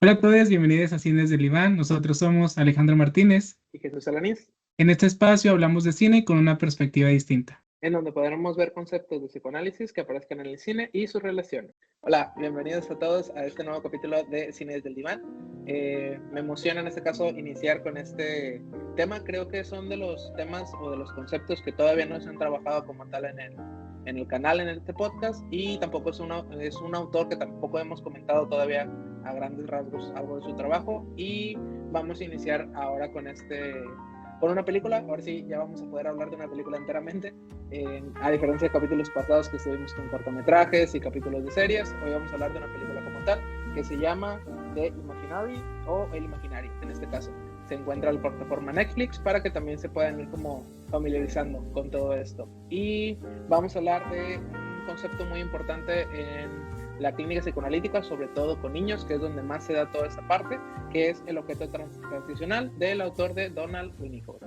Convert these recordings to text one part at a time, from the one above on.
Hola a todos, bienvenidos a Cines del Iván. Nosotros somos Alejandro Martínez. Y Jesús Alanís, En este espacio hablamos de cine con una perspectiva distinta. en donde podremos ver conceptos de psicoanálisis que aparezcan en el cine y sus relaciones. Hola, bienvenidos a todos a este nuevo capítulo de Cines del Diván. Me emociona en este caso iniciar con este tema. Creo que son de los temas o de los conceptos que todavía no se han trabajado como tal en el canal, en este podcast, y tampoco es un autor que tampoco hemos comentado todavía a grandes rasgos algo de su trabajo, y vamos a iniciar ahora con una película. Ahora sí, ya vamos a poder hablar de una película enteramente, a diferencia de capítulos pasados que estuvimos con cortometrajes y capítulos de series. Hoy vamos a hablar de una película como tal, que se llama The Imaginary, o El Imaginario en este caso. Se encuentra en la plataforma Netflix para que también se puedan ir como familiarizando con todo esto. Y vamos a hablar de un concepto muy importante en la clínica psicoanalítica, sobre todo con niños, que es donde más se da toda esta parte, que es el objeto transicional del autor de Donald Winnicott.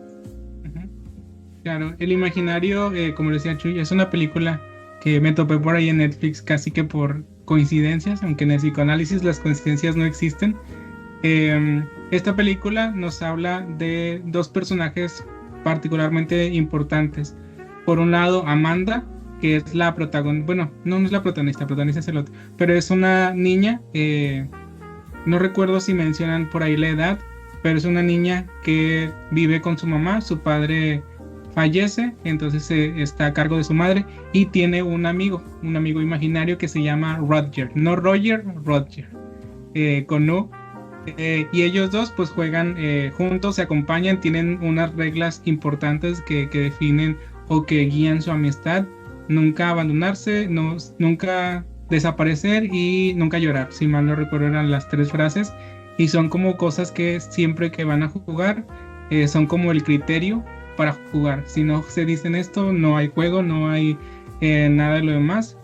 Claro, El Imaginario, como decía Chuy, es una película que me topé por ahí en Netflix casi que por coincidencias, aunque en el psicoanálisis las coincidencias no existen. Esta película nos habla de dos personajes particularmente importantes. Por un lado, Amanda, que es la protagonista, bueno, no es la protagonista es el otro, pero es una niña, no recuerdo si mencionan por ahí la edad, pero es una niña que vive con su mamá. Su padre fallece, entonces está a cargo de su madre, y tiene un amigo imaginario que se llama Roger, no Roger, Roger, con U. Y ellos dos pues juegan juntos, se acompañan, tienen unas reglas importantes que definen o que guían su amistad: nunca abandonarse, nunca desaparecer y nunca llorar. Si mal no recuerdo, eran las 3 frases, y son como cosas que siempre que van a jugar son como el criterio para jugar. Si no se dicen esto, no hay juego, no hay nada de lo demás.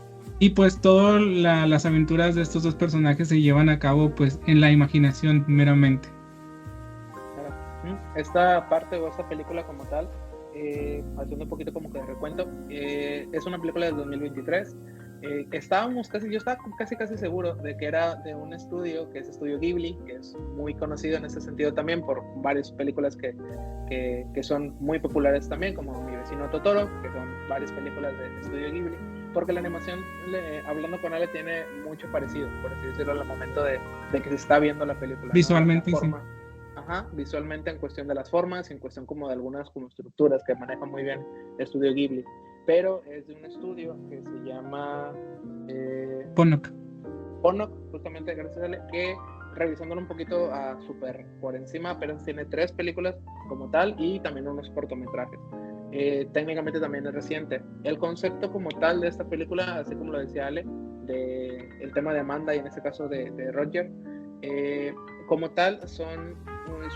Y pues todas las aventuras de estos dos personajes se llevan a cabo pues en la imaginación meramente. Esta parte o esta película como tal, haciendo un poquito como que de recuento, es una película del 2023. Yo estaba casi seguro de que era de un estudio, que es Estudio Ghibli, que es muy conocido en ese sentido también por varias películas que son muy populares también, como Mi Vecino Totoro, que son varias películas de Estudio Ghibli, porque la animación, hablando con Ale, tiene mucho parecido, por así decirlo, al momento de que se está viendo la película, visualmente, ¿no? sí. Visualmente, en cuestión de las formas, en cuestión como de algunas como estructuras que maneja muy bien Estudio Ghibli, pero es de un estudio que se llama Ponok, justamente, gracias a Ale, que revisándolo un poquito súper por encima, pero tiene 3 películas como tal y también unos cortometrajes. Técnicamente también es reciente. El concepto como tal de esta película, así como lo decía Ale, el tema de Amanda y en este caso de Roger, como tal es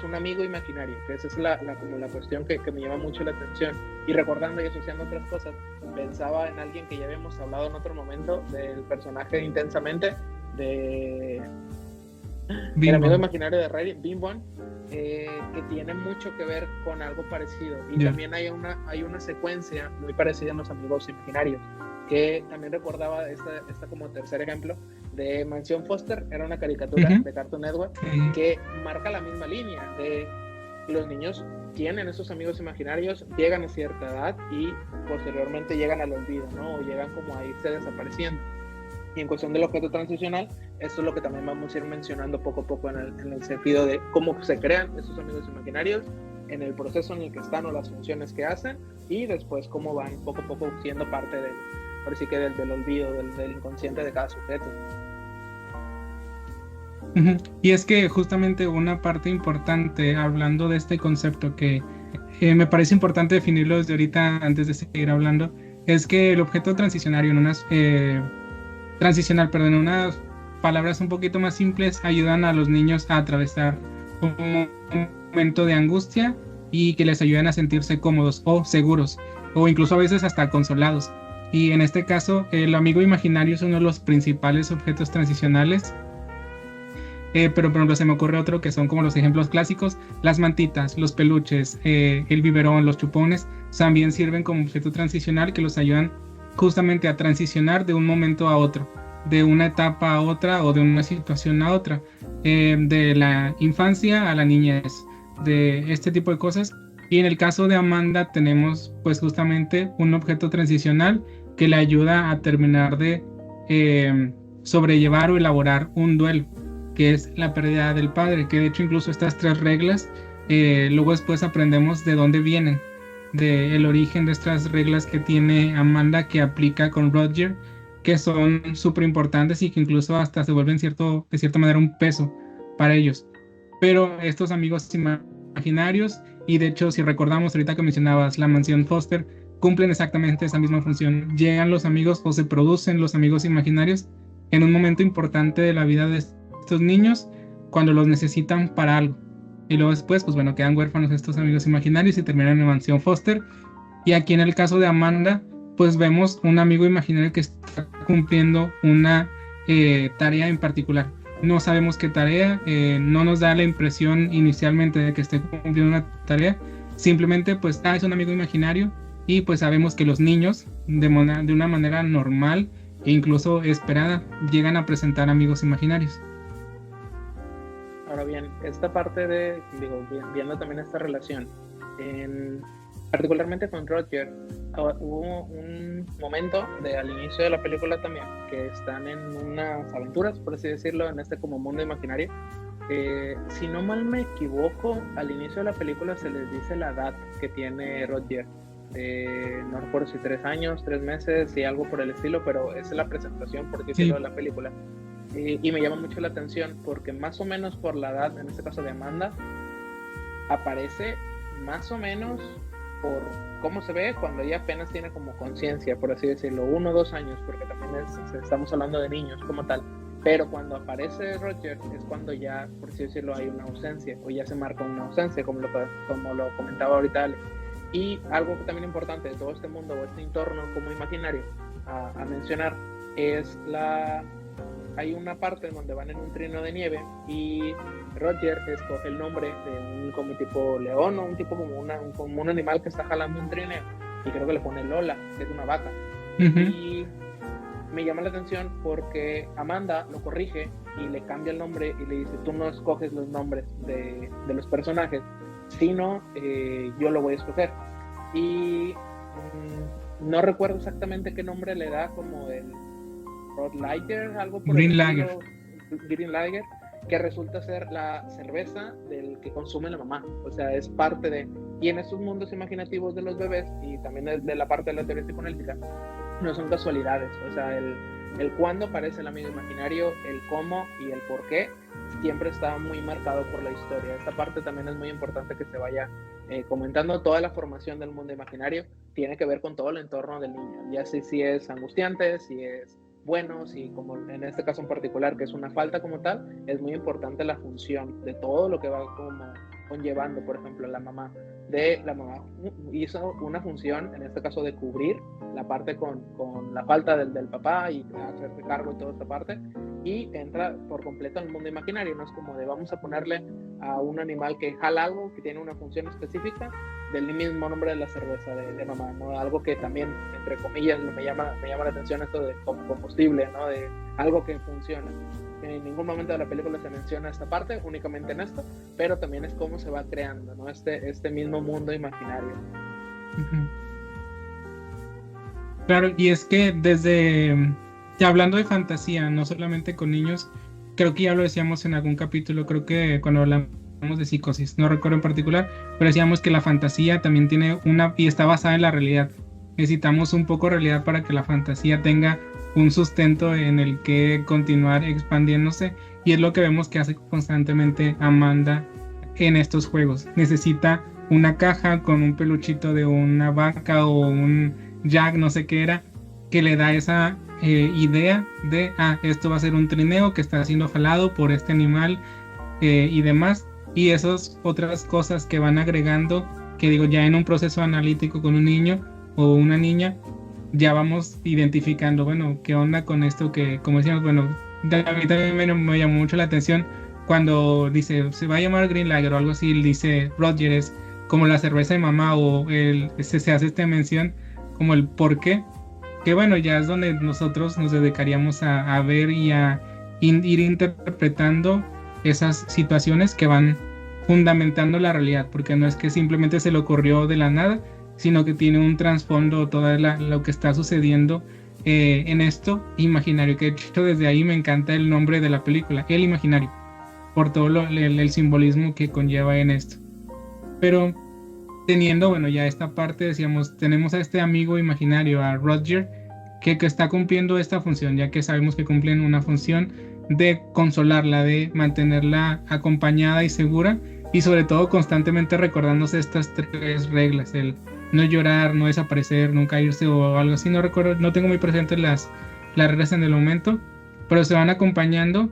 un amigo imaginario, que esa es como la cuestión que me llama mucho la atención. Y recordando y asociando otras cosas, pensaba en alguien que ya habíamos hablado en otro momento, del personaje Intensamente, el amigo imaginario de Ray, Bing Bong, que tiene mucho que ver con algo parecido. Y también hay una secuencia muy parecida en Los Amigos Imaginarios, que también recordaba esta como tercer ejemplo de Mansión Foster. Era una caricatura de Cartoon Network que marca la misma línea de los niños tienen esos amigos imaginarios, llegan a cierta edad y posteriormente llegan al olvido, ¿no? O llegan como a irse desapareciendo. Y en cuestión del objeto transicional, esto es lo que también vamos a ir mencionando poco a poco en el sentido de cómo se crean esos amigos imaginarios, en el proceso en el que están o las funciones que hacen, y después cómo van poco a poco siendo parte del olvido, del inconsciente de cada sujeto. Y es que justamente una parte importante, hablando de este concepto, que me parece importante definirlo desde ahorita antes de seguir hablando, es que el objeto transicionario en unas palabras un poquito más simples, ayudan a los niños a atravesar un momento de angustia y que les ayuden a sentirse cómodos o seguros, o incluso a veces hasta consolados. Y en este caso, el amigo imaginario es uno de los principales objetos transicionales. Pero por ejemplo se me ocurre otro que son como los ejemplos clásicos: las mantitas, los peluches, el biberón, los chupones, también sirven como objeto transicional que los ayudan justamente a transicionar de un momento a otro, de una etapa a otra o de una situación a otra. de la infancia a la niñez, de este tipo de cosas. Y en el caso de Amanda tenemos pues justamente un objeto transicional que le ayuda a terminar de sobrellevar o elaborar un duelo, que es la pérdida del padre, que de hecho incluso estas 3 reglas, luego después aprendemos de dónde vienen, del origen de estas reglas que tiene Amanda que aplica con Roger, que son súper importantes y que incluso hasta se vuelven de cierta manera un peso para ellos. Pero estos amigos imaginarios, y de hecho si recordamos ahorita que mencionabas la mansión Foster, cumplen exactamente esa misma función. Llegan los amigos o se producen los amigos imaginarios en un momento importante de la vida de estos niños cuando los necesitan para algo. Y luego después, pues bueno, quedan huérfanos estos amigos imaginarios y terminan en mansión Foster. Y aquí en el caso de Amanda, pues vemos un amigo imaginario que está cumpliendo una tarea en particular. No sabemos qué tarea, no nos da la impresión inicialmente de que esté cumpliendo una tarea. Simplemente pues es un amigo imaginario y pues sabemos que los niños de una manera normal e incluso esperada llegan a presentar amigos imaginarios. Ahora bien, esta parte de, viendo también esta relación, particularmente con Roger, hubo un momento al inicio de la película también, que están en unas aventuras, por así decirlo, en este como mundo imaginario. Si no mal me equivoco, al inicio de la película se les dice la edad que tiene Roger. No recuerdo si 3 años, 3 meses, y algo por el estilo, pero esa es la presentación, por así decirlo, de la película. Y me llama mucho la atención porque más o menos por la edad, en este caso de Amanda, aparece más o menos por cómo se ve cuando ella apenas tiene como conciencia, por así decirlo, 1 o 2 años, porque también estamos hablando de niños como tal. Pero cuando aparece Roger es cuando ya, por así decirlo, hay una ausencia, o ya se marca una ausencia, como lo comentaba ahorita Ale. Y algo que también importante de todo este mundo o este entorno como imaginario a mencionar es hay una parte en donde van en un trino de nieve y Roger escoge el nombre de un como tipo león o un tipo como un animal que está jalando un trineo, y creo que le pone Lola, que es una vaca. Y me llama la atención porque Amanda lo corrige y le cambia el nombre y le dice: tú no escoges los nombres de los personajes, sino yo lo voy a escoger. Y no recuerdo exactamente qué nombre le da, como el Rod Liger, algo por Green Lager. Green Lager, que resulta ser la cerveza del que consume la mamá. O sea, es parte de... Y en estos mundos imaginativos de los bebés, y también de la parte de la teoría psicoanalítica, no son casualidades. O sea, el cuándo aparece el amigo imaginario, el cómo y el por qué, siempre está muy marcado por la historia. Esta parte también es muy importante que se vaya comentando. Toda la formación del mundo imaginario tiene que ver con todo el entorno del niño, ya sé si es angustiante, si es bueno, si como en este caso en particular, que es una falta como tal, es muy importante la función de todo lo que va como conllevando. Por ejemplo, la mamá hizo una función, en este caso de cubrir la parte con la falta del papá y hacerse cargo de toda esta parte, y entra por completo en el mundo imaginario. No es como de vamos a ponerle a un animal que jala algo, que tiene una función específica, del mismo nombre de la cerveza de mamá, ¿no? Algo que también, entre comillas, me llama la atención, esto de combustible, ¿no? De algo que funciona. En ningún momento de la película se menciona esta parte, únicamente en esto, pero también es cómo se va creando, ¿no? Este mismo mundo imaginario. Claro, y es que hablando de fantasía, no solamente con niños, creo que ya lo decíamos en algún capítulo, creo que cuando hablamos de psicosis, no recuerdo en particular, pero decíamos que la fantasía también tiene y está basada en la realidad. Necesitamos un poco de realidad para que la fantasía tenga un sustento en el que continuar expandiéndose, y es lo que vemos que hace constantemente Amanda en estos juegos. Necesita una caja con un peluchito de una vaca o un Jack, no sé qué era, que le da esa idea de esto va a ser un trineo que está siendo jalado por este animal y demás, y esas otras cosas que van agregando, que digo, ya en un proceso analítico con un niño o una niña, ya vamos identificando, bueno, qué onda con esto, que como decíamos, bueno, a mí también me llamó mucho la atención cuando dice, se va a llamar Green Lager o algo así, dice Roger, es como la cerveza de mamá, o se hace esta mención como el por qué, que bueno, ya es donde nosotros nos dedicaríamos a ver y a ir interpretando esas situaciones que van fundamentando la realidad, porque no es que simplemente se le ocurrió de la nada, sino que tiene un trasfondo todo lo que está sucediendo en esto imaginario, que de hecho desde ahí me encanta el nombre de la película, El Imaginario, por todo el simbolismo que conlleva en esto. Pero teniendo, bueno, ya esta parte, decíamos, tenemos a este amigo imaginario, a Roger, que está cumpliendo esta función, ya que sabemos que cumplen una función de consolarla, de mantenerla acompañada y segura, y sobre todo constantemente recordándose estas 3 reglas: el no llorar, no desaparecer, nunca irse o algo así. No recuerdo, no tengo muy presentes las reglas en el momento, pero se van acompañando.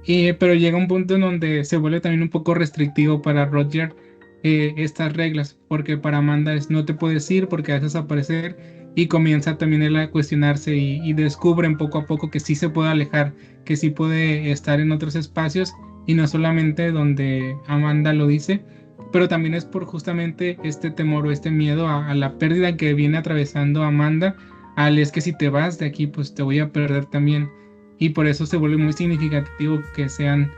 Pero llega un punto en donde se vuelve también un poco restrictivo para Roger estas reglas, porque para Amanda es no te puedes ir porque vas a desaparecer, y comienza también él a cuestionarse y descubren poco a poco que sí se puede alejar, que sí puede estar en otros espacios y no solamente donde Amanda lo dice. Pero también es por justamente este temor o este miedo a la pérdida que viene atravesando Amanda, es que si te vas de aquí pues te voy a perder también, y por eso se vuelve muy significativo que sean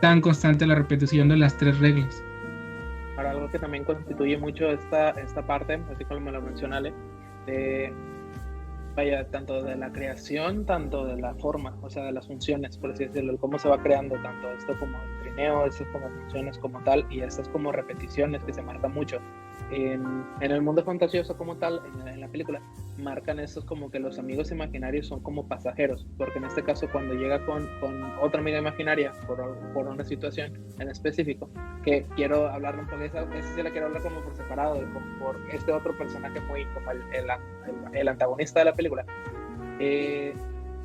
tan constante la repetición de las 3 reglas. Para algo que también constituye mucho esta parte, así como me lo menciona Ale, de, vaya, tanto de la creación, tanto de la forma, o sea, de las funciones, por así decirlo, cómo se va creando tanto esto como el trineo, estas como funciones como tal, y estas como repeticiones que se marcan mucho. En el mundo fantasioso como tal, en la película, marcan estos como que los amigos imaginarios son como pasajeros, porque en este caso cuando llega con otra amiga imaginaria por una situación en específico, que quiero hablar un poco de esa sí la quiero hablar como por separado, como por este otro personaje muy como el antagonista de la película,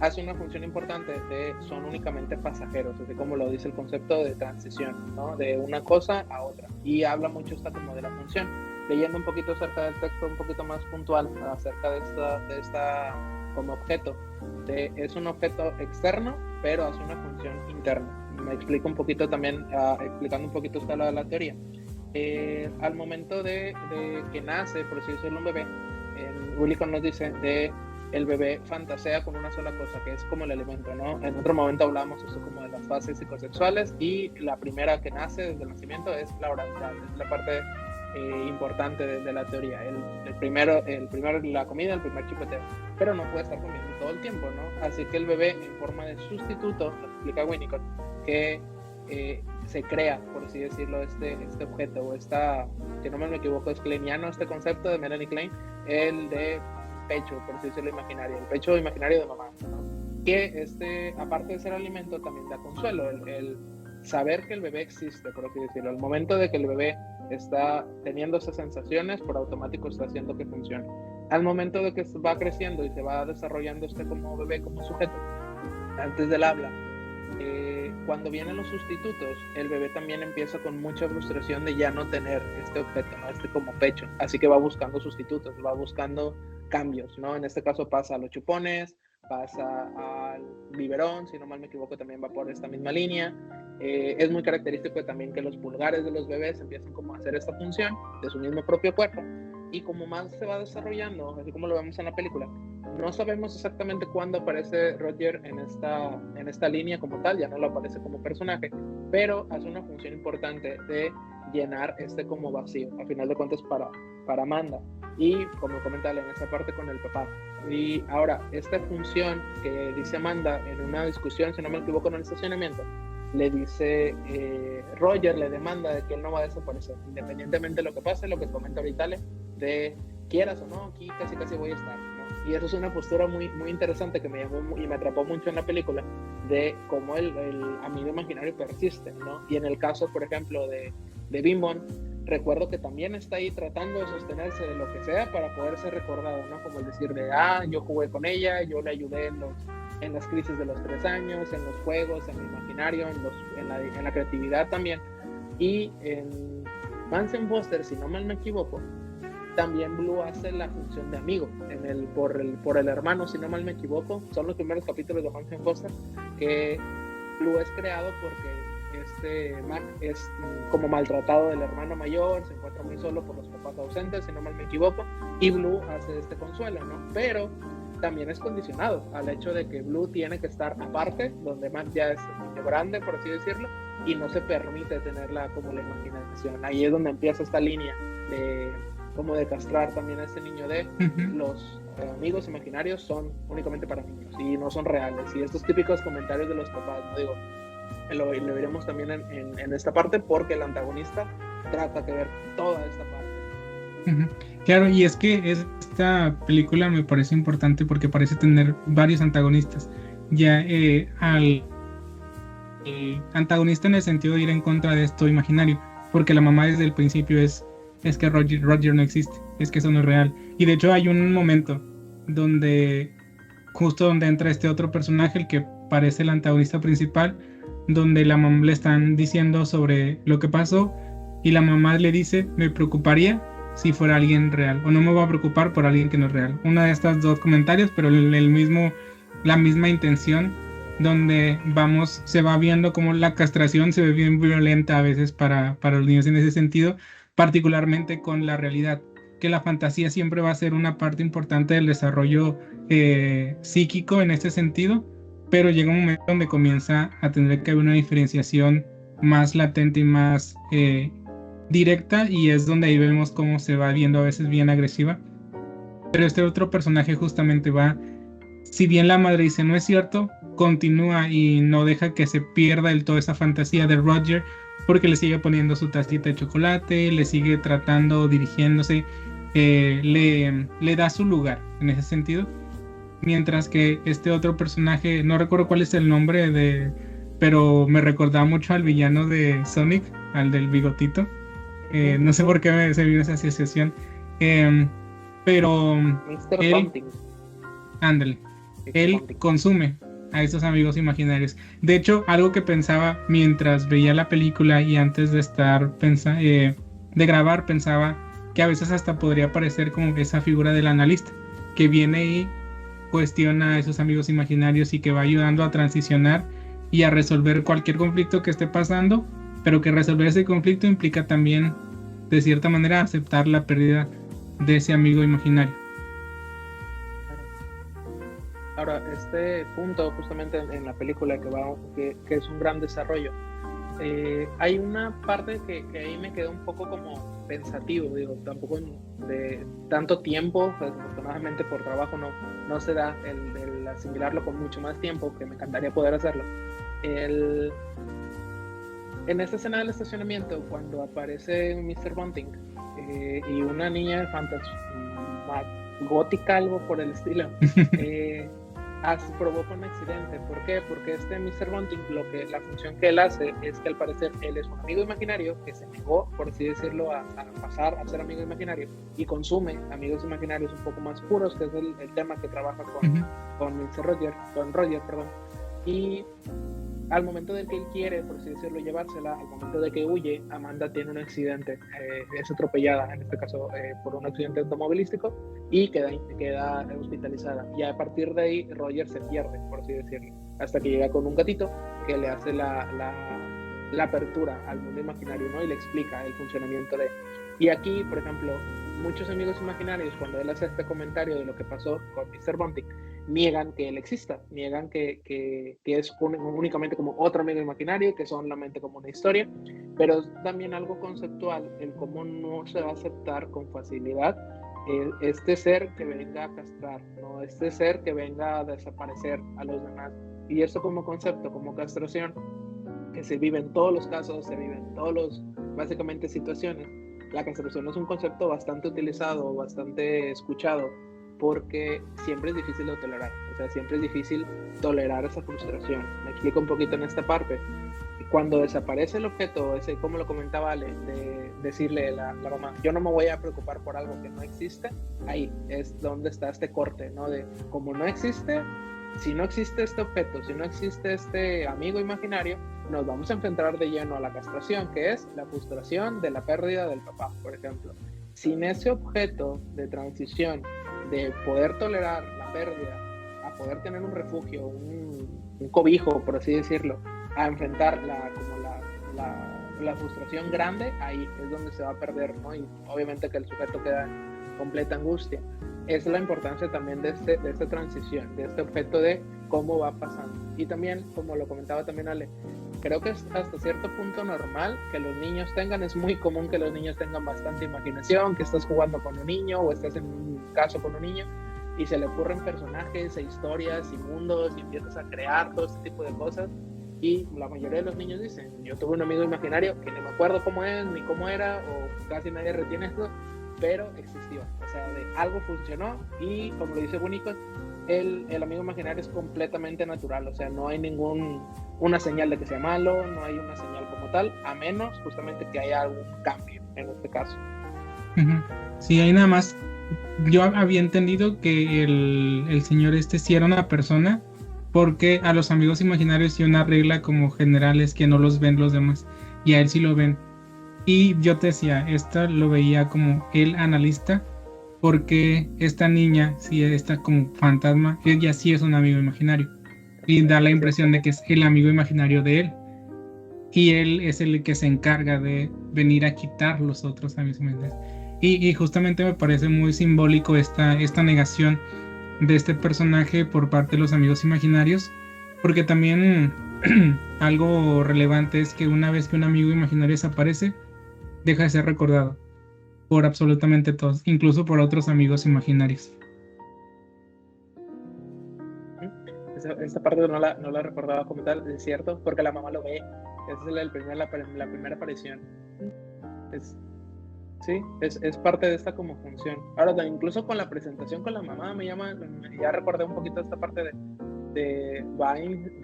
hace una función importante de son únicamente pasajeros, así como lo dice el concepto de transición, ¿no? De una cosa a otra, y habla mucho esta como de la función. Leyendo un poquito acerca del texto, un poquito más puntual acerca de esta como objeto, es un objeto externo, pero hace una función interna. Me explico un poquito también, explicando un poquito esta la teoría. Al momento de que nace, por así decirlo, un bebé, Willicott nos dice de el bebé fantasea con una sola cosa, que es como el alimento, ¿no? En otro momento hablamos eso como de las fases psicosexuales, y la primera que nace desde el nacimiento es la oralidad, es la parte importante de la teoría. El primero la comida, el primer chupeteo, pero no puede estar comiendo todo el tiempo, ¿no? Así que el bebé, en forma de sustituto, lo explica Winnicott, que se crea, por así decirlo, este objeto, o que no me equivoco, es kleiniano este concepto de Melanie Klein, el de pecho, por así decirlo, imaginario, el pecho imaginario de mamá, ¿no? Que aparte de ser alimento, también da consuelo, el saber que el bebé existe, por así decirlo. Al momento de que el bebé está teniendo esas sensaciones, por automático está haciendo que funcione. Al momento de que va creciendo y se va desarrollando como bebé, como sujeto, antes del habla, cuando vienen los sustitutos, el bebé también empieza con mucha frustración de ya no tener este objeto, ¿no? Como pecho, así que va buscando sustitutos, va buscando cambios, ¿no? En este caso pasa a los chupones, pasa al biberón, si no mal me equivoco también va por esta misma línea. Es muy característico también que los pulgares de los bebés empiezan como a hacer esta función de su mismo propio cuerpo, y como más se va desarrollando, así como lo vemos en la película, no sabemos exactamente cuándo aparece Roger en esta línea como tal, ya no lo aparece como personaje, pero hace una función importante de llenar como vacío, a final de cuentas para Amanda, y como comentaba en esa parte con el papá. Y ahora, esta función que dice Amanda en una discusión, si no me equivoco, en el estacionamiento, le dice Roger le demanda de que él no va a desaparecer, independientemente de lo que pase, lo que comenta ahorita, de quieras o no, aquí casi voy a estar, ¿no? Y eso es una postura muy, muy interesante que me llamó y me atrapó mucho en la película, de cómo el amigo imaginario persiste, ¿no? Y en el caso, por ejemplo, de Bimbon, recuerdo que también está ahí tratando de sostenerse de lo que sea para poder ser recordado, ¿no? Como el decir de, yo jugué con ella, yo le ayudé en las crisis de los 3 años, en los juegos, en el imaginario, en la creatividad también. Y en Mansion Foster, si no mal me equivoco, también Blue hace la función de amigo por el hermano, si no mal me equivoco. Son los primeros capítulos de Mansion Foster, que Blue es creado porque Mac es como maltratado del hermano mayor, se encuentra muy solo por los papás ausentes, si no mal me equivoco, y Blue hace este consuelo, ¿no? Pero también es condicionado al hecho de que Blue tiene que estar aparte, donde Mac ya es grande, por así decirlo, y no se permite tenerla como la imaginación. Ahí es donde empieza esta línea de como de castrar también a este niño de los amigos imaginarios son únicamente para niños y no son reales. Y estos típicos comentarios de los papás, ¿no? Digo, lo veremos también en esta parte, porque el antagonista trata de ver toda esta parte. Claro, y es que esta película me parece importante porque parece tener varios antagonistas. Ya al antagonista en el sentido de ir en contra de esto imaginario, porque la mamá desde el principio es que Roger no existe, es que eso no es real. Y de hecho hay un momento donde, justo donde entra este otro personaje, el que parece el antagonista principal, donde la mamá le están diciendo sobre lo que pasó y la mamá le dice, me preocuparía si fuera alguien real, o no me voy a preocupar por alguien que no es real. Una de estas dos comentarios, pero la misma intención, donde se va viendo como la castración se ve bien violenta a veces para los niños en ese sentido, particularmente con la realidad, que la fantasía siempre va a ser una parte importante del desarrollo psíquico en este sentido, pero llega un momento donde comienza a tener que haber una diferenciación más latente y más directa, y es donde ahí vemos cómo se va viendo a veces bien agresiva. Pero este otro personaje justamente va, si bien la madre dice no es cierto, continúa y no deja que se pierda del todo esa fantasía de Roger, porque le sigue poniendo su tacita de chocolate, le sigue tratando, dirigiéndose, le da su lugar en ese sentido. Mientras que este otro personaje, no recuerdo cuál es el nombre pero me recordaba mucho al villano de Sonic, al del bigotito. No sé por qué se vio esa asociación. Pero Mr. él, Bunting. ándale, él consume a estos amigos imaginarios. De hecho, algo que pensaba mientras veía la película y antes de de grabar, pensaba que a veces hasta podría parecer como esa figura del analista que viene y cuestiona a esos amigos imaginarios y que va ayudando a transicionar y a resolver cualquier conflicto que esté pasando, pero que resolver ese conflicto implica también, de cierta manera, aceptar la pérdida de ese amigo imaginario. Ahora, este punto justamente en la película que es un gran desarrollo, hay una parte que ahí me quedó un poco como pensativo, digo, tampoco de tanto tiempo, pues, desafortunadamente por trabajo no se da el asimilarlo con mucho más tiempo, que me encantaría poder hacerlo. En esta escena del estacionamiento, cuando aparece Mr. Bunting y una niña gótica, algo por el estilo, provoca un accidente. ¿Por qué? Porque este Mr. Bunting, la función que él hace es que al parecer él es un amigo imaginario que se negó, por así decirlo, a pasar a ser amigo imaginario, y consume amigos imaginarios un poco más puros, que es el tema que trabaja con Roger, perdón. Y al momento de que él quiere, por así decirlo, llevársela, al momento de que huye, Amanda tiene un accidente, es atropellada, en este caso por un accidente automovilístico, y queda hospitalizada. Y a partir de ahí, Roger se pierde, por así decirlo, hasta que llega con un gatito que le hace la apertura al mundo imaginario, ¿no? Y le explica el funcionamiento de... Y aquí, por ejemplo, muchos amigos imaginarios, cuando él hace este comentario de lo que pasó con Mr. Bunting, niegan que él exista, niegan que es únicamente como otro amigo imaginario, que solamente como una historia, pero es también algo conceptual, el cómo no se va a aceptar con facilidad este ser que venga a castrar, ¿no? Este ser que venga a desaparecer a los demás. Y esto como concepto, como castración, que se vive en todos los casos, se vive en básicamente situaciones. La castración es un concepto bastante utilizado, bastante escuchado, porque siempre es difícil de tolerar, o sea, siempre es difícil tolerar esa frustración. Me explico un poquito en esta parte. Cuando desaparece el objeto, ese, como lo comentaba Ale, de decirle la mamá, yo no me voy a preocupar por algo que no existe, ahí es donde está este corte, ¿no? De como no existe, si no existe este objeto, si no existe este amigo imaginario, nos vamos a enfrentar de lleno a la castración, que es la frustración de la pérdida del papá, por ejemplo. Sin ese objeto de transición, de poder tolerar la pérdida, a poder tener un refugio, un cobijo, por así decirlo, a enfrentar la frustración grande, ahí es donde se va a perder, ¿no? Y obviamente que el sujeto queda en completa angustia. Es la importancia también de esta transición, de este objeto de cómo va pasando. Y también, como lo comentaba también Ale, creo que es hasta cierto punto normal que los niños tengan, es muy común que los niños tengan bastante imaginación, que estás jugando con un niño o estás en un caso con un niño y se le ocurren personajes e historias y mundos y empiezas a crear todo este tipo de cosas. Y la mayoría de los niños dicen, yo tuve un amigo imaginario que ni me acuerdo cómo es, ni cómo era, o casi nadie retiene esto, pero existió. O sea, de algo funcionó y, como lo dice Winnicott, el amigo imaginario es completamente natural. O sea, no hay una señal de que sea malo, no hay una señal como tal, a menos justamente que haya algún cambio en este caso. Sí, ahí nada más. Yo había entendido que el señor sí era una persona, porque a los amigos imaginarios sí una regla como general es que no los ven los demás, y a él sí lo ven. Y yo te decía, esta lo veía como el analista, porque esta niña, sí, está como fantasma, ella sí es un amigo imaginario, y da la impresión de que es el amigo imaginario de él, y él es el que se encarga de venir a quitar los otros amigos imaginarios. Y justamente me parece muy simbólico esta negación de este personaje por parte de los amigos imaginarios, porque también algo relevante es que una vez que un amigo imaginario desaparece, deja de ser recordado por absolutamente todos, incluso por otros amigos imaginarios. Esta parte no la recordaba como tal, es cierto, porque la mamá lo ve. Esa es la primera aparición. Sí, es parte de esta como función. Ahora, incluso con la presentación con la mamá, ya recordé un poquito esta parte va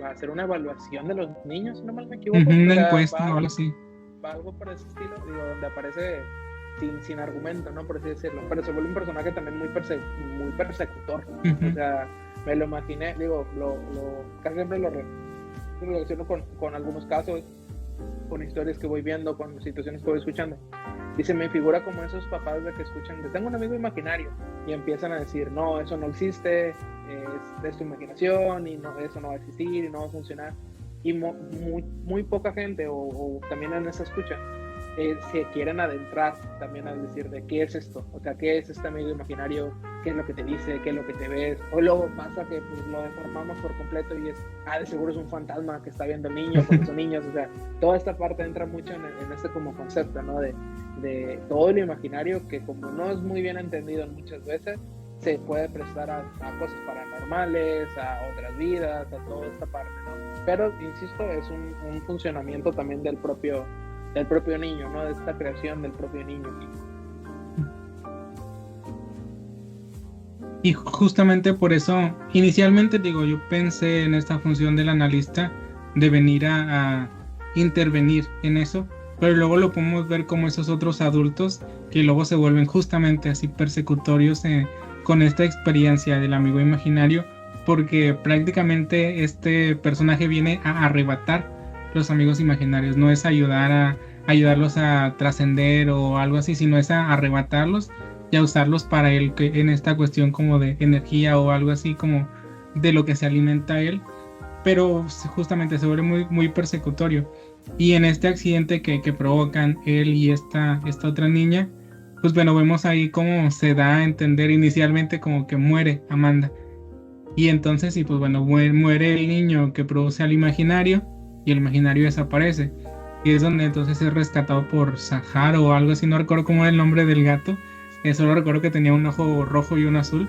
a hacer una evaluación de los niños, si no mal me equivoco. Una encuesta o algo así. Va algo por ese estilo, digo, donde aparece sin argumento, ¿no? Por así decirlo. Pero se vuelve un personaje también muy persecutor. O sea, me lo imaginé, digo, casi siempre lo relaciono con algunos casos, con historias que voy viendo, con situaciones que voy escuchando. Y se me figura como esos papás de que escuchan, tengo un amigo imaginario, y empiezan a decir, no, eso no existe, es tu imaginación, y no, eso no va a existir, y no va a funcionar. Y muy poca gente, o también en esa escucha, se quieren adentrar también al decir de qué es esto, o sea, qué es este amigo imaginario, qué es lo que te dice, qué es lo que te ves, o luego pasa que pues, lo deformamos por completo y de seguro es un fantasma que está viendo niños porque son niños, o sea, toda esta parte entra mucho en este como concepto, ¿no? De todo lo imaginario que como no es muy bien entendido muchas veces, se puede prestar a cosas paranormales, a otras vidas, a toda esta parte, ¿no? Pero, insisto, es un funcionamiento también del propio niño, ¿no? De esta creación del propio niño. Y justamente por eso, inicialmente digo, yo pensé en esta función del analista de venir a intervenir en eso, pero luego lo podemos ver como esos otros adultos que luego se vuelven justamente así persecutorios con esta experiencia del amigo imaginario, porque prácticamente este personaje viene a arrebatar los amigos imaginarios, no es ayudarlos a trascender o algo así, sino es a arrebatarlos y a usarlos para él, que en esta cuestión como de energía o algo así como de lo que se alimenta él, pero justamente se vuelve muy, muy persecutorio. Y en este accidente que provocan él y esta otra niña, pues bueno, vemos ahí cómo se da a entender inicialmente como que muere Amanda. Y entonces, y pues bueno, muere el niño que produce al imaginario y el imaginario desaparece. Y es donde entonces es rescatado por Sahar o algo así, no recuerdo cómo era el nombre del gato. Solo recuerdo que tenía un ojo rojo y un azul.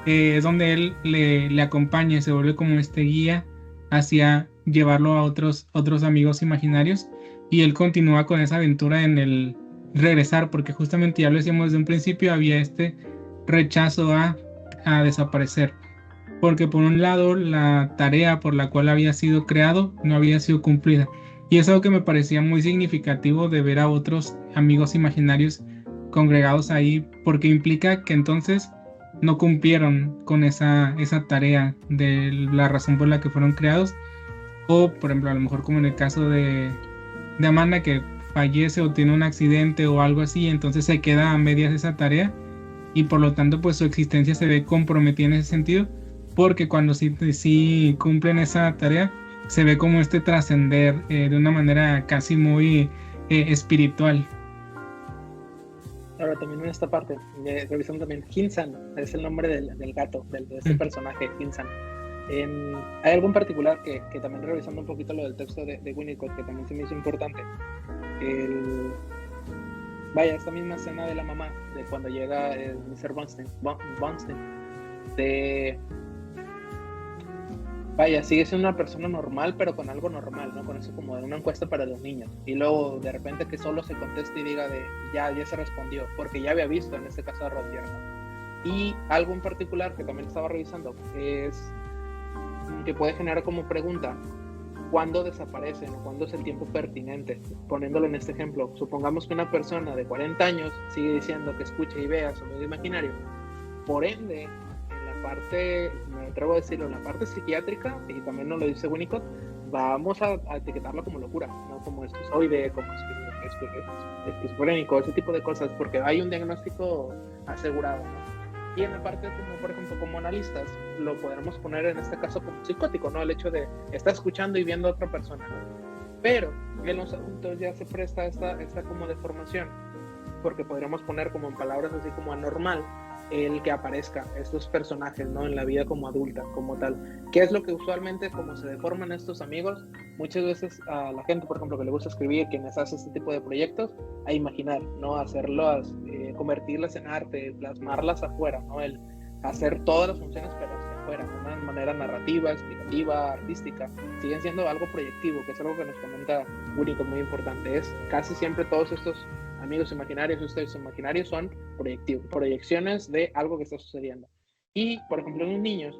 Es donde él le acompaña y se vuelve como este guía hacia llevarlo a otros amigos imaginarios. Y él continúa con esa aventura en el regresar, porque justamente ya lo decíamos desde un principio, había este rechazo a desaparecer. Porque por un lado la tarea por la cual había sido creado no había sido cumplida. Y es algo que me parecía muy significativo de ver a otros amigos imaginarios congregados ahí, porque implica que entonces no cumplieron con esa tarea de la razón por la que fueron creados. O por ejemplo, a lo mejor como en el caso de Amanda, que fallece o tiene un accidente o algo así, entonces se queda a medias esa tarea y por lo tanto pues su existencia se ve comprometida en ese sentido, porque cuando sí cumplen esa tarea se ve como trascender de una manera casi muy espiritual. Ahora también en esta parte, revisando también, Hinsan es el nombre del gato, de este personaje, Hinsan. Hay algo en particular que también revisando un poquito lo del texto de Winnicott, que también se me hizo importante. Vaya, esta misma escena de la mamá, de cuando llega el Mr. Bunstein, vaya, sigue siendo una persona normal, pero con algo normal, ¿no? Con eso como de una encuesta para los niños. Y luego de repente que solo se conteste y diga de ya se respondió, porque ya había visto en este caso a Roger, ¿no? Y algo en particular que también estaba revisando es que puede generar como pregunta: ¿cuándo desaparecen? ¿Cuándo es el tiempo pertinente? Poniéndolo en este ejemplo, supongamos que una persona de 40 años sigue diciendo que escucha y vea su medio imaginario. Por ende, en la parte, me atrevo a decirlo, en la parte psiquiátrica, y también nos lo dice Winnicott, vamos a etiquetarlo como locura, no como esquizoide, como esquizofrénico, ese tipo de cosas, porque hay un diagnóstico asegurado, ¿no? Y en la parte, como por ejemplo, como analistas, lo podremos poner en este caso como psicótico, ¿no? El hecho de estar escuchando y viendo a otra persona, ¿no? Pero en los adultos ya se presta esta como deformación, porque podríamos poner como en palabras así como anormal el que aparezca estos personajes, ¿no? En la vida como adulta, como tal. ¿Qué es lo que usualmente como se deforman estos amigos? Muchas veces a la gente, por ejemplo, que le gusta escribir, quienes hace este tipo de proyectos, a imaginar, ¿no? Hacerlas, convertirlas en arte, plasmarlas afuera, ¿no? El hacer todas las funciones, pero hacia afuera, de una manera narrativa, explicativa, artística. Siguen siendo algo proyectivo, que es algo que nos comenta Winnicott muy importante. Es casi siempre todos estos amigos imaginarios, ustedes imaginarios, son proyecciones de algo que está sucediendo. Y, por ejemplo, en los niños,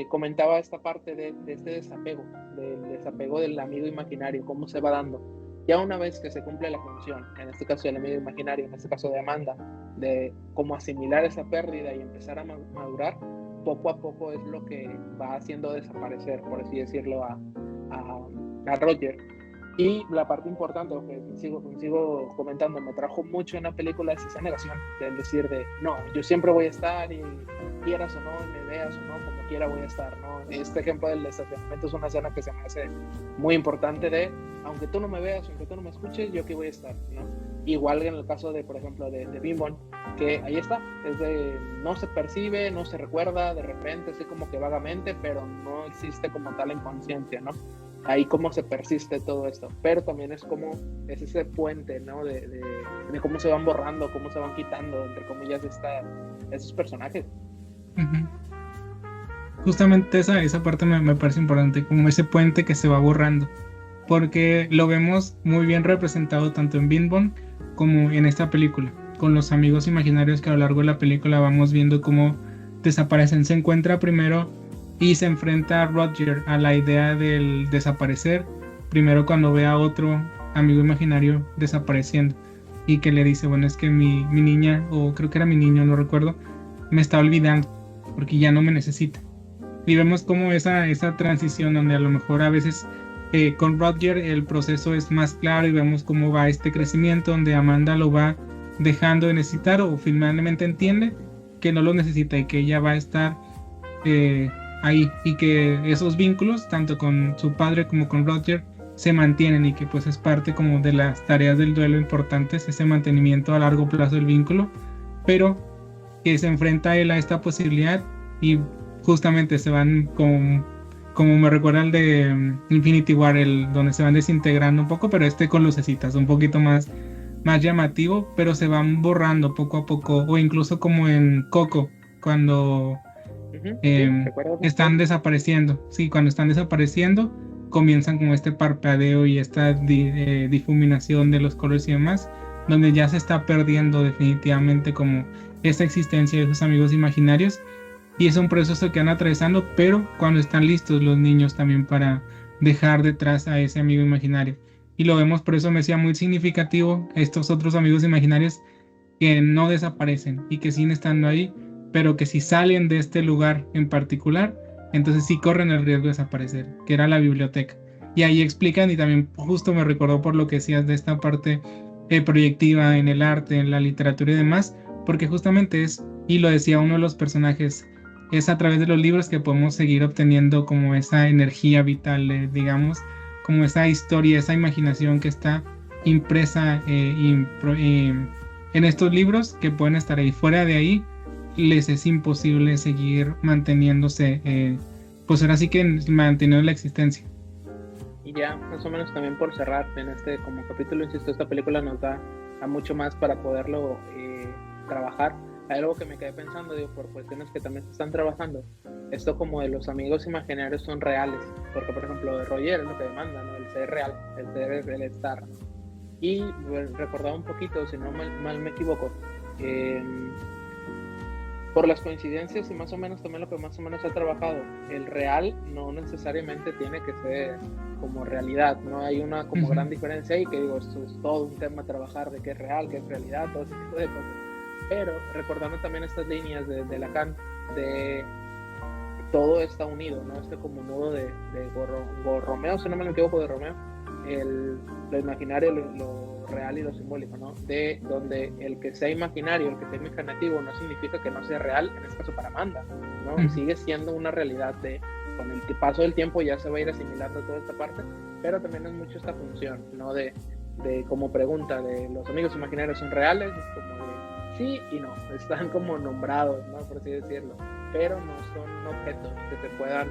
comentaba esta parte de este desapego, del desapego del amigo imaginario, cómo se va dando. Ya una vez que se cumple la función, en este caso del amigo imaginario, en este caso de Amanda, de cómo asimilar esa pérdida y empezar a madurar, poco a poco es lo que va haciendo desaparecer, por así decirlo, a Roger. Y la parte importante, lo que sigo comentando, me trajo mucho en la película es esa negación, del decir de, no, yo siempre voy a estar, y quieras o no, y me veas o no, como quiera voy a estar, ¿no? Este ejemplo del estacionamiento es una escena que se me hace muy importante de, aunque tú no me veas, aunque tú no me escuches, yo aquí voy a estar, ¿no? Igual en el caso de, por ejemplo, de Bimbon, que ahí está, es de, no se percibe, no se recuerda, de repente, así como que vagamente, pero no existe como tal en conciencia, ¿no? Ahí cómo se persiste todo esto, pero también es como, es ese puente, ¿no? De cómo se van borrando, cómo se van quitando, entre comillas, esos personajes. Uh-huh. Justamente esa parte me parece importante, como ese puente que se va borrando, porque lo vemos muy bien representado tanto en Bimbon como en esta película, con los amigos imaginarios que a lo largo de la película vamos viendo cómo desaparecen. Se encuentra primero y se enfrenta a Roger a la idea del desaparecer, primero cuando ve a otro amigo imaginario desapareciendo y que le dice, bueno, es que mi niña, o creo que era mi niño, no recuerdo, me está olvidando porque ya no me necesita. Y vemos como esa transición donde a lo mejor a veces con Roger el proceso es más claro y vemos cómo va este crecimiento donde Amanda lo va dejando de necesitar o finalmente entiende que no lo necesita y que ella va a estar ahí, y que esos vínculos tanto con su padre como con Roger se mantienen, y que pues es parte como de las tareas del duelo importantes, ese mantenimiento a largo plazo del vínculo, pero que se enfrenta él a esta posibilidad y justamente se van como me recuerda el de Infinity War, donde se van desintegrando un poco, pero con lucecitas, un poquito más llamativo, pero se van borrando poco a poco, o incluso como en Coco, cuando están desapareciendo. Sí, cuando están desapareciendo, comienzan como este parpadeo y esta difuminación de los colores y demás, donde ya se está perdiendo definitivamente como esa existencia de esos amigos imaginarios. Y es un proceso que van atravesando, pero cuando están listos los niños también para dejar detrás a ese amigo imaginario. Y lo vemos, por eso me decía muy significativo estos otros amigos imaginarios que no desaparecen y que siguen estando ahí, pero que si salen de este lugar en particular, entonces sí corren el riesgo de desaparecer, que era la biblioteca. Y ahí explican, y también justo me recordó por lo que decías de esta parte proyectiva en el arte, en la literatura y demás, porque justamente es, y lo decía uno de los personajes, es a través de los libros que podemos seguir obteniendo como esa energía vital, digamos, como esa historia, esa imaginación que está impresa en estos libros, que pueden estar ahí. Fuera de ahí les es imposible seguir manteniéndose pues ahora sí que manteniendo la existencia. Y ya, más o menos también por cerrar en este como capítulo, insisto, esta película nos da a mucho más para poderlo trabajar. Hay algo que me quedé pensando, digo, por cuestiones que también se están trabajando. Esto como de los amigos imaginarios son reales, porque por ejemplo de Roger es lo que demanda, ¿no? El ser real, el ser, el estar. Y pues, recordaba un poquito, si no mal me equivoco, por las coincidencias y más o menos también lo que más o menos ha trabajado, el real no necesariamente tiene que ser como realidad, no hay una como gran diferencia ahí, que digo, esto es todo un tema trabajar de qué es real, qué es realidad, todo ese tipo de cosas. Pero recordando también estas líneas de Lacan, de todo está unido, ¿no? Este como nudo de Romeo, si no me equivoco, de Romeo, lo imaginario, lo real y lo simbólico, ¿no? De donde el que sea imaginario, el que sea imaginativo, no significa que no sea real, en este caso para Amanda, ¿no? Sigue siendo una realidad con el paso del tiempo ya se va a ir asimilando toda esta parte, pero también es mucho esta función, ¿no? De como pregunta, de los amigos imaginarios son reales, es como de sí y no, están como nombrados, ¿no? Por así decirlo, pero no son objetos que se puedan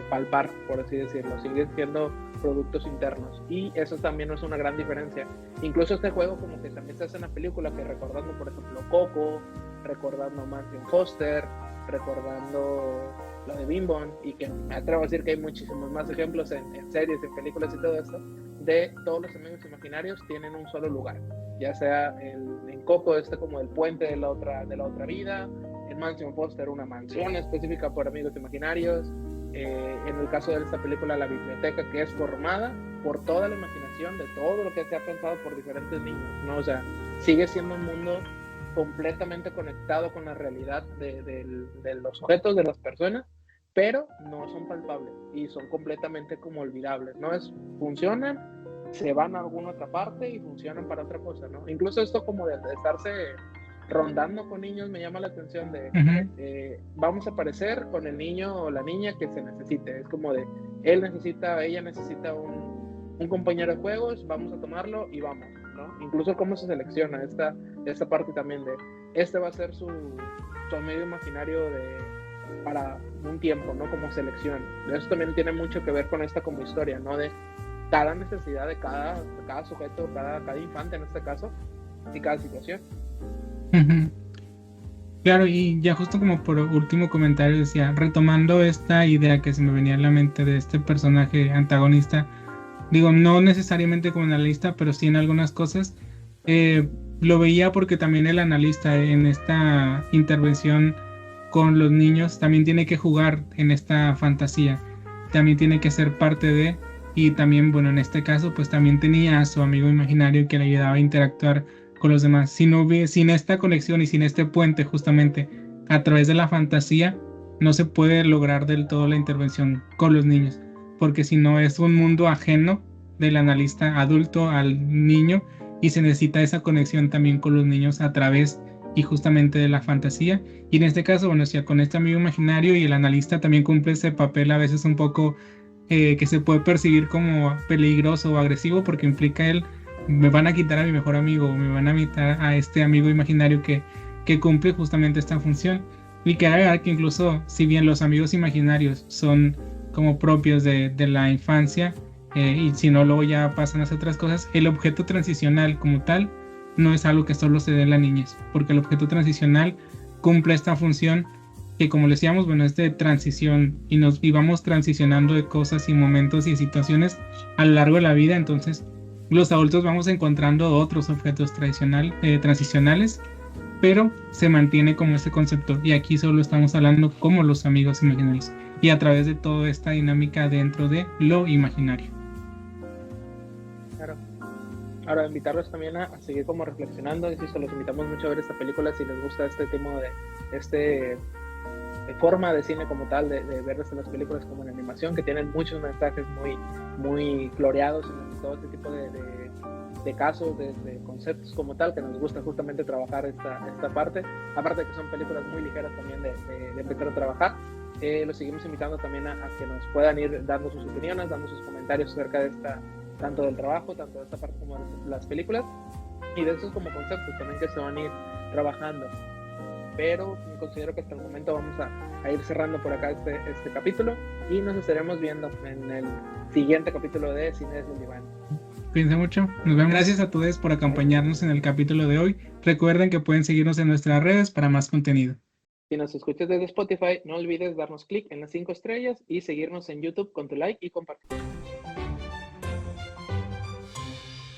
palpar, por así decirlo, siguen siendo productos internos, y eso también es una gran diferencia. Incluso este juego como que también se hace en la película, que recordando por ejemplo Coco, recordando Mansion Foster, recordando lo de Bing Bong, y que me atrevo a decir que hay muchísimos más ejemplos en series, en películas y todo esto, de todos los amigos imaginarios tienen un solo lugar, ya sea en Coco como el puente de la otra vida, en Mansion Foster una mansión específica por amigos imaginarios, en el caso de esta película la biblioteca, que es formada por toda la imaginación de todo lo que se ha pensado por diferentes niños, ¿no? O sea, sigue siendo un mundo completamente conectado con la realidad de los objetos, de las personas, pero no son palpables y son completamente como olvidables, ¿no? Funcionan, se van a alguna otra parte y funcionan para otra cosa, ¿no? Incluso esto como de estarse rondando con niños me llama la atención vamos a aparecer con el niño o la niña que se necesite, es como de ella necesita un compañero de juegos, vamos a tomarlo y vamos, ¿no? Incluso cómo se selecciona esta parte también de va a ser su amigo imaginario para un tiempo, ¿no? Como selección. Eso también tiene mucho que ver con esta como historia, ¿no? De cada necesidad de cada sujeto, cada infante en este caso, y cada situación. Claro, y ya justo como por último comentario decía, retomando esta idea que se me venía a la mente de este personaje antagonista, digo, no necesariamente como analista, pero sí en algunas cosas, lo veía porque también el analista en esta intervención con los niños también tiene que jugar en esta fantasía, también tiene que ser parte de, y también, bueno, en este caso, pues también tenía a su amigo imaginario que le ayudaba a interactuar con los demás. Sin esta conexión y sin este puente justamente a través de la fantasía, no se puede lograr del todo la intervención con los niños, porque si no es un mundo ajeno del analista adulto al niño, y se necesita esa conexión también con los niños a través y justamente de la fantasía. Y en este caso, bueno, si con este amigo imaginario, y el analista también cumple ese papel a veces un poco que se puede percibir como peligroso o agresivo, porque implica me van a quitar a mi mejor amigo, me van a quitar a este amigo imaginario que cumple justamente esta función. Y que agregar que incluso si bien los amigos imaginarios son como propios de la infancia, y si no luego ya pasan a hacer otras cosas, el objeto transicional como tal no es algo que solo se dé en la niñez, porque el objeto transicional cumple esta función que, como le decíamos, bueno, es de transición, y vamos transicionando de cosas y momentos y situaciones a lo largo de la vida. Entonces los adultos vamos encontrando otros objetos transicionales, pero se mantiene como ese concepto, y aquí solo estamos hablando como los amigos imaginarios y a través de toda esta dinámica dentro de lo imaginario. Claro. Ahora, invitarlos también a seguir como reflexionando, insisto, los invitamos mucho a ver esta película si les gusta este tema de forma de cine como tal, de verlas en las películas como en animación, que tienen muchos mensajes muy, muy floreados en todo este tipo de casos, de conceptos como tal, que nos gusta justamente trabajar esta parte, aparte de que son películas muy ligeras también de empezar a trabajar. Los seguimos invitando también a que nos puedan ir dando sus opiniones, dando sus comentarios acerca de tanto del trabajo, tanto de esta parte como de las películas, y de esos como conceptos también que se van a ir trabajando. pero considero que hasta el momento vamos a ir cerrando por acá este capítulo y nos estaremos viendo en el siguiente capítulo de Cine desde el Diván. Cuídense mucho. Nos vemos. Gracias a todos por acompañarnos en el capítulo de hoy. Recuerden que pueden seguirnos en nuestras redes para más contenido. Si nos escuchas desde Spotify, no olvides darnos clic en las 5 estrellas y seguirnos en YouTube con tu like y compartir.